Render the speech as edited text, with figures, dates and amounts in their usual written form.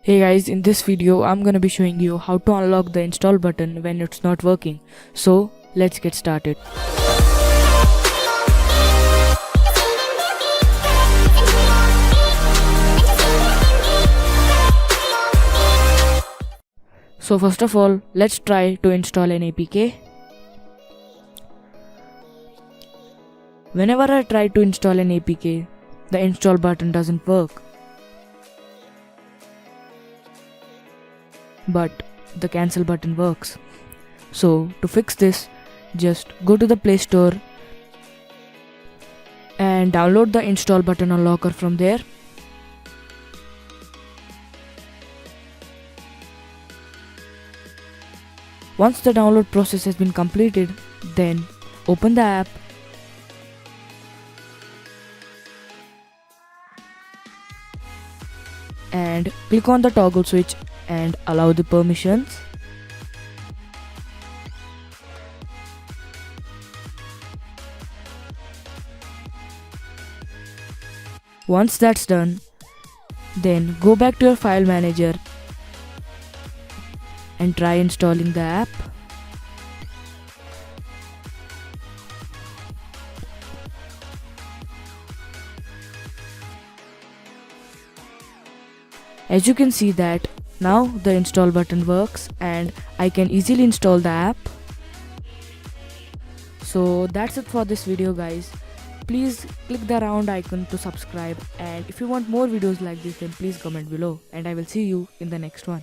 Hey guys, in this video I'm gonna be showing you how to unlock the install button when it's not working. So let's get started. So first of all, let's try to install an APK. Whenever I try to install an APK, the install button doesn't work. But the cancel button works. So to fix this, just go to the Play Store and download the install button unlocker from there. Once the download process has been completed, then open the app and click on the toggle switch and allow the permissions. Once that's done, then go back to your file manager and try installing the app. As you can see that now the install button works and I can easily install the app. So that's it for this video guys. Please click the round icon to subscribe, and if you want more videos like this then please comment below, and I will see you in the next one.